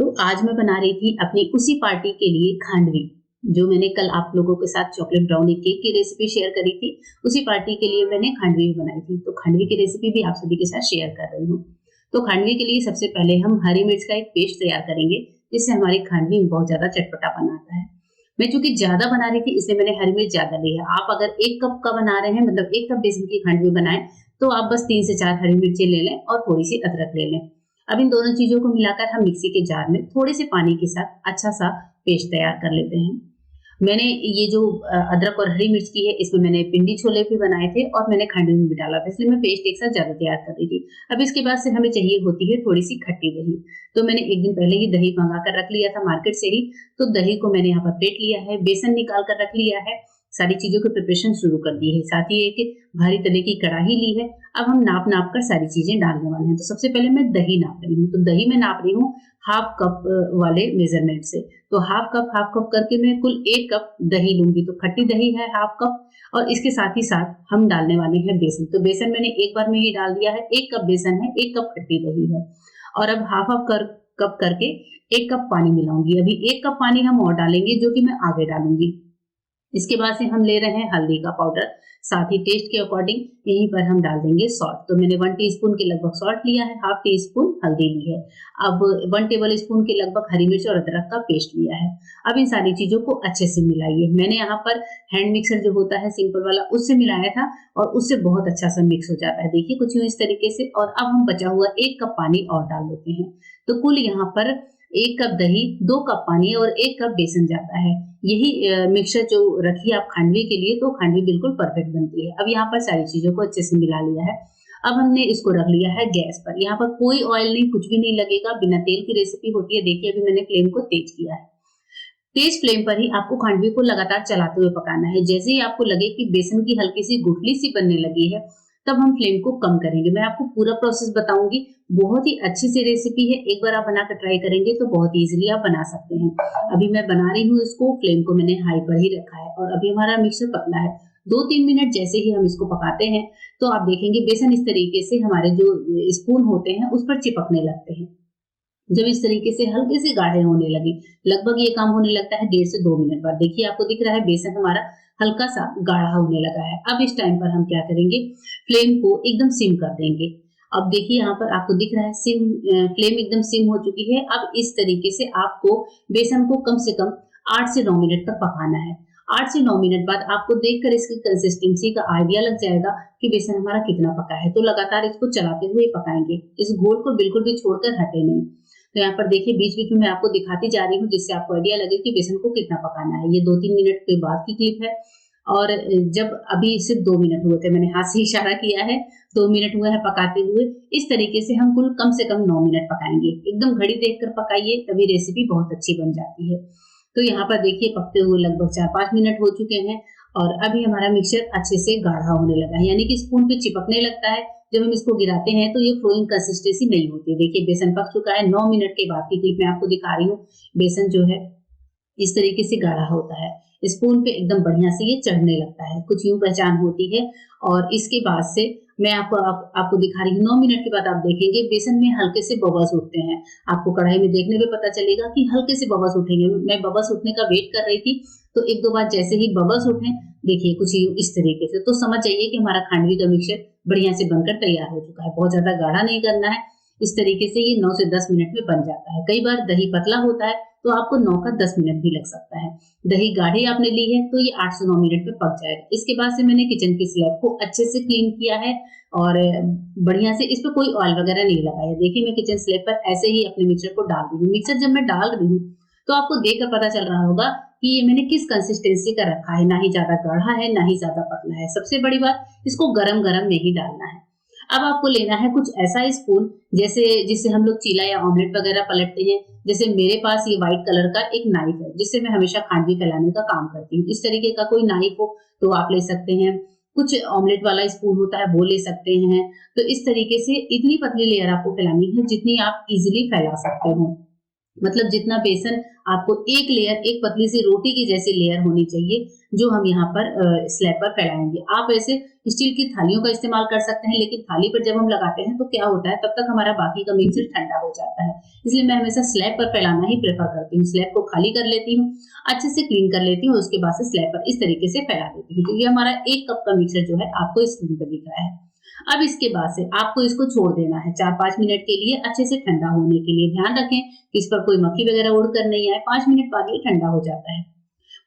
तो आज मैं बना रही थी अपनी उसी पार्टी के लिए खांडवी, जो मैंने कल आप लोगों के साथ चॉकलेट ब्राउनी केक की रेसिपी शेयर करी थी। उसी पार्टी के लिए मैंने खांडवी भी बनाई थी, तो खांडवी की रेसिपी भी आप सभी के साथ शेयर कर रही हूँ। तो खांडवी के लिए सबसे पहले हम हरी मिर्च का एक पेस्ट तैयार करेंगे, जिससे हमारी खांडवी बहुत ज्यादा चटपटा बनाता है। मैं चूंकि ज्यादा बना रही थी इसलिए मैंने हरी मिर्च ज्यादा ली है। आप अगर 1 कप का बना रहे हैं, मतलब 1 कप बेसन की खांडवी बनाएं, तो आप बस 3 से 4 हरी मिर्चें ले लें और थोड़ी सी अदरक ले लें। अब इन दोनों चीजों को मिलाकर हम मिक्सी के जार में थोड़े से पानी के साथ अच्छा सा पेस्ट तैयार कर लेते हैं। मैंने ये जो अदरक और हरी मिर्च की है, इसमें मैंने पिंडी छोले भी बनाए थे और मैंने खांडवी में भी डाला था, इसलिए मैं पेस्ट एक साथ ज्यादा तैयार कर रही थी। अब इसके बाद से हमें चाहिए होती है थोड़ी सी खट्टी दही। तो मैंने एक दिन पहले ही दही मंगा कर रख लिया था मार्केट से ही। तो दही को मैंने यहाँ पर फेंट लिया है, बेसन निकाल कर रख लिया है, सारी चीजों की प्रिपरेशन शुरू कर दी है। साथ ही एक भारी तले की कढ़ाई ली है। अब हम नाप नाप कर सारी चीजें डालने वाले हैं। तो सबसे पहले मैं दही नाप रही हूँ, तो दही में नाप रही हूँ हाफ कप वाले मेजरमेंट से। तो हाफ कप करके मैं कुल 1 कप दही लूंगी। तो खट्टी दही है हाफ कप, और इसके साथ ही साथ हम डालने वाले हैं बेसन। तो बेसन मैंने एक बार में ही डाल दिया है। 1 कप बेसन है, 1 कप खट्टी दही है, और अब कप करके 1 कप पानी मिलाऊंगी। अभी 1 कप पानी हम और डालेंगे, जो कि मैं आगे डालूंगी। इसके बाद से हम ले रहे हैं हल्दी का पाउडर, साथ ही टेस्ट के अकॉर्डिंग यहीं पर हम डाल देंगे सॉल्ट। तो मैंने 1 टीस्पून के लगभग सॉल्ट लिया है, हाफ टी स्पून हल्दी ली है। अब 1 टेबल स्पून के लगभग हरी मिर्च और अदरक का पेस्ट लिया है। अब इन सारी चीजों को अच्छे से मिलाइए। मैंने यहाँ पर हैंड मिक्सर जो होता है सिंपल वाला, उससे मिलाया था और उससे बहुत अच्छा सा मिक्स हो जाता है। देखिए कुछ यूं इस तरीके से। और अब हम बचा हुआ 1 कप पानी और डाल देते हैं। तो कुल यहाँ पर 1 कप दही, 2 कप पानी और 1 कप बेसन जाता है। यही मिक्सचर जो रखी आप खांडवी के लिए, तो खांडवी बिल्कुल परफेक्ट बनती है। अब यहाँ पर सारी चीजों को अच्छे से मिला लिया है। अब हमने इसको रख लिया है गैस पर। यहाँ पर कोई ऑयल नहीं, कुछ भी नहीं लगेगा, बिना तेल की रेसिपी होती है। देखिए अभी मैंने फ्लेम को तेज किया है। तेज फ्लेम पर ही आपको खांडवी को लगातार चलाते हुए पकाना है। जैसे ही आपको लगे कि बेसन की हल्की सी गुठली सी बनने लगी है, तब हम फ्लेम को कम करेंगे। मैं आपको पूरा प्रोसेस बताऊंगी। बहुत ही अच्छी सी रेसिपी है, एक बार आप बनाकर ट्राई करेंगे तो बहुत इजीली आप बना सकते हैं। अभी मैं बना रही हूँ इसको, फ्लेम को मैंने हाई पर ही रखा है, और अभी हमारा मिक्सर पतला है। 2-3 मिनट जैसे ही हम इसको पकाते हैं, तो आप देखेंगे बेसन इस तरीके से हमारे जो स्पून होते हैं उस पर चिपकने लगते हैं। जब इस तरीके से हल्के से गाढ़े होने लगे, लगभग ये काम होने लगता है 1.5 से 2 मिनट बाद। देखिए आपको दिख रहा है बेसन हमारा हल्का सा गाढ़ा होने लगा है। अब इस टाइम पर हम क्या करेंगे, फ्लेम को एकदम सिम कर देंगे। अब देखिए यहाँ पर आपको दिख रहा है फ्लेम एकदम सिम हो चुकी है। अब इस तरीके से आपको बेसन को कम से कम 8 से 9 मिनट तक पकाना है। 8 से 9 मिनट बाद आपको देखकर इसकी कंसिस्टेंसी का आइडिया लग जाएगा कि बेसन हमारा कितना पका है। तो लगातार इसको चलाते हुए पकाएंगे, इस घोल को बिल्कुल भी छोड़कर हटे नहीं। तो यहाँ पर देखिए बीच बीच में मैं आपको दिखाती जा रही हूँ, जिससे आपको आइडिया लगे कि बेसन को कितना पकाना है। ये 2-3 मिनट के बाद की क्लिप है, और जब अभी सिर्फ 2 मिनट हुए थे, मैंने हाथ से इशारा किया है, 2 मिनट हुए हैं पकाते हुए। इस तरीके से हम कुल कम से कम 9 मिनट पकाएंगे। एकदम घड़ी देखकर पकाइए, तभी रेसिपी बहुत अच्छी बन जाती है। तो यहाँ पर देखिए पकते हुए लगभग 4-5 मिनट हो चुके हैं, और अभी हमारा मिक्सचर अच्छे से गाढ़ा होने लगा है, यानी कि स्पून पे चिपकने लगता है। जब हम इसको गिराते हैं तो ये फ्लोइंग कंसिस्टेंसी नहीं होती। देखिए बेसन पक चुका है। 9 मिनट के बाद की क्लिप मैं आपको दिखा रही हूँ। बेसन जो है इस तरीके से गाढ़ा होता है, स्पून पे एकदम बढ़िया से ये चढ़ने लगता है, कुछ यूं पहचान होती है। और इसके बाद से मैं आपको दिखा रही हूँ। 9 मिनट के बाद आप देखेंगे बेसन में हल्के से बबल्स उठते हैं। आपको कढ़ाई में देखने पे पता चलेगा कि हल्के से बबल्स उठेंगे। मैं बबल्स उठने का वेट कर रही थी, तो 1-2 बार जैसे ही बबल्स उठे, देखिए कुछ इस तरीके से, तो समझ जाइए कि हमारा खांडवी का मिक्सचर बढ़िया से बनकर तैयार हो चुका है। बहुत ज्यादा गाढ़ा नहीं करना है। इस तरीके से ये 9 से 10 मिनट में बन जाता है। कई बार दही पतला होता है तो आपको 9 का 10 मिनट भी लग सकता है। दही गाढ़ी आपने ली है तो ये 8 से 9 मिनट में पक जाएगा। इसके बाद से मैंने किचन की स्लैब को अच्छे से क्लीन किया है, और बढ़िया से इस पे कोई ऑयल वगैरह नहीं लगाया। देखिए मैं किचन स्लैब पर ऐसे ही अपने मिक्सचर को डाल दी हूँ। मिक्सचर जब मैं डाल रही हूँ तो आपको देखकर पता चल रहा होगा कि ये मैंने किस कंसिस्टेंसी का रखा है, ना ही ज्यादा गाढ़ा है ना ही ज्यादा पतला है। सबसे बड़ी बात, इसको गरम गरम में ही डालना है। अब आपको लेना है कुछ ऐसा स्पून, जैसे जिससे हम लोग चीला या ऑमलेट वगैरह पलटते हैं। जैसे मेरे पास ये व्हाइट कलर का एक नाइफ है, जिससे मैं हमेशा खांडवी फैलाने का काम करती हूँ। इस तरीके का कोई नाइफ हो तो आप ले सकते हैं। कुछ ऑमलेट वाला स्पून होता है वो ले सकते हैं। तो इस तरीके से इतनी पतली लेयर आपको फैलानी है जितनी आप इजिली फैला सकते हो। मतलब जितना बेसन आपको एक लेयर, एक पतली सी रोटी की जैसी लेयर होनी चाहिए, जो हम यहाँ पर स्लैब पर फैलाएँगे। आप ऐसे स्टील की थालियों का इस्तेमाल कर सकते हैं, लेकिन थाली पर जब हम लगाते हैं तो क्या होता है, तब तक हमारा बाकी का मिक्सचर ठंडा हो जाता है। इसलिए मैं हमेशा स्लैब पर फैलाना ही प्रेफ़र करती हूँ। स्लैब को खाली कर लेती हूँ, अच्छे से क्लीन कर लेती हूँ, उसके बाद से स्लैब पर इस तरीके से फैला देती हूँ। तो ये हमारा 1 कप का मिक्सचर जो है आपको स्क्रीन पर दिख रहा है। अब इसके बाद से आपको इसको छोड़ देना है 4-5 मिनट के लिए अच्छे से ठंडा होने के लिए। ध्यान रखें कि इस पर कोई मक्खी वगैरह उड़कर नहीं आए, 5 मिनट बाद ये ठंडा हो जाता है।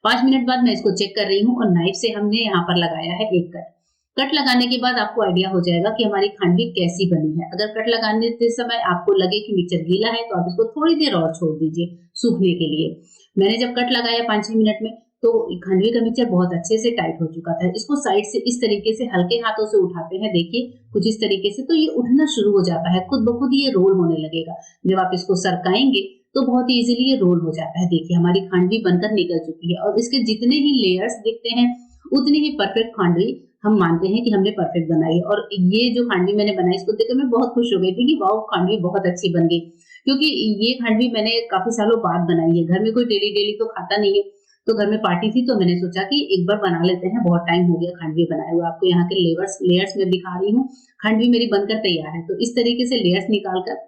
5 मिनट बाद मैं इसको चेक कर रही हूँ और नाइफ से हमने यहाँ पर लगाया है एक कट। कट लगाने के बाद आपको आइडिया हो जाएगा कि हमारी खांडवी कैसी बनी है। अगर कट लगाने के समय आपको लगे कि मिक्सचर गीला है तो आप इसको थोड़ी देर और छोड़ दीजिए सूखने के लिए। मैंने जब कट लगाया 5-6 मिनट में तो खांडवी का मिक्सचर बहुत अच्छे से टाइट हो चुका था। इसको साइड से इस तरीके से हल्के हाथों से उठाते हैं, देखिए कुछ इस तरीके से, तो ये उठना शुरू हो जाता है, खुद ब खुद ये रोल होने लगेगा। जब आप इसको सरकाएंगे तो बहुत इजीली ये रोल हो जाता है। देखिए हमारी खांडवी बनकर निकल चुकी है और इसके जितने ही लेयर्स दिखते हैं उतनी ही परफेक्ट खांडवी हम मानते हैं कि हमने परफेक्ट बनाई है। और ये जो खांडवी मैंने बनाई इसको देखकर मैं बहुत खुश हो गई थी कि वाओ खांडवी बहुत अच्छी बन गई, क्योंकि ये खांडवी मैंने काफी सालों बाद बनाई है। घर में कोई डेली डेली तो खाता नहीं है, तो घर में पार्टी थी तो मैंने सोचा कि एक बार बना लेते हैं, बहुत टाइम हो गया खांडवी बनाए हुए। आपको यहाँ के लेयर्स में दिखा रही हूँ, खांडवी मेरी बनकर तैयार है। तो इस तरीके से लेयर्स निकाल कर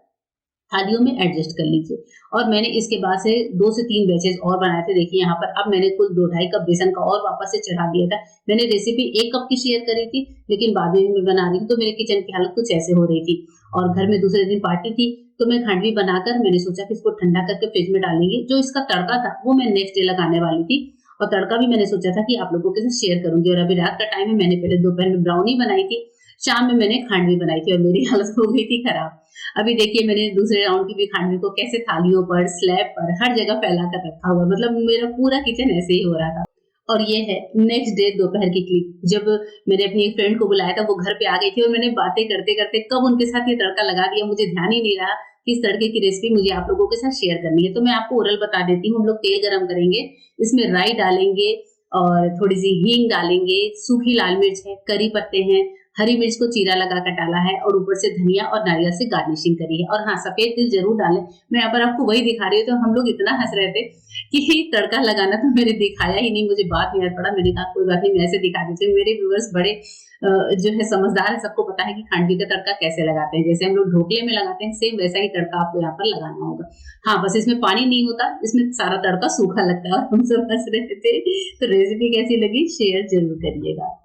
थालियों में एडजस्ट कर लीजिए। और मैंने इसके बाद से 2 से 3 बैचेज़ और बनाए थे। देखिए यहाँ पर अब मैंने कुल 2 ढाई कप बेसन का और वापस से चढ़ा दिया था। मैंने रेसिपी 1 कप की शेयर करी थी, लेकिन बाद में मैं बना रही हूँ तो मेरे किचन की हालत कुछ ऐसे हो रही थी और घर में दूसरे दिन पार्टी थी, तो मैं खांडवी बनाकर मैंने सोचा कि इसको ठंडा करके फ्रिज में डालेंगे। जो इसका तड़का था वो मैं नेक्स्ट डे लगाने वाली थी और तड़का भी मैंने सोचा था कि आप लोगों के साथ शेयर करूँगी। और अभी रात का टाइम है, मैंने पहले दोपहर में ब्राउनी बनाई थी, शाम में मैंने खांडवी बनाई थी और मेरी हालत हो गई थी खराब। अभी देखिए मैंने दूसरे राउंड की भी खांडवी को कैसे थालियों पर, स्लैब पर, हर जगह फैला कर रखा हुआ है। मतलब मेरा पूरा किचन ऐसे ही हो रहा था। और ये है नेक्स्ट डे दोपहर की क्लिप। जब मैंने अपनी एक फ्रेंड को बुलाया था, वो घर पे आ गई थी और मैंने बातें करते-करते कब उनके साथ ये तड़का लगा दिया, मुझे ध्यान ही नहीं रहा कि इस तड़के की रेसिपी मुझे आप लोगों के साथ शेयर करनी है। तो मैं आपको ओरल बता देती हूँ। हम लोग तेल गरम करेंगे, इसमें राई डालेंगे और थोड़ी-सी हींग डालेंगे, सूखी लाल मिर्च है, करी पत्ते हैं, हरी मिर्च को चीरा लगाकर डाला है और ऊपर से धनिया और नारियल से गार्निशिंग करी है। और हाँ, सफेद तिल जरूर डालें। मैं यहाँ पर आपको वही दिखा रही हूँ, तो हम लोग इतना हंस रहे थे कि तड़का लगाना तो मैंने दिखाया ही नहीं, मुझे बात नहीं याद पड़ा। मैंने कहा कोई बात नहीं, मैं ऐसे दिखा देती हूँ। मेरे व्यूअर्स बड़े जो है समझदार है, सबको पता है कि खांडवी का तड़का कैसे लगाते हैं। जैसे हम लोग ढोकले में लगाते हैं, सेम वैसा ही तड़का आपको यहाँ पर लगाना होगा। हाँ, बस इसमें पानी नहीं होता, इसमें सारा तड़का सूखा लगता है और हम सब हंस रहे थे। तो रेसिपी कैसी लगी शेयर जरूर करिएगा।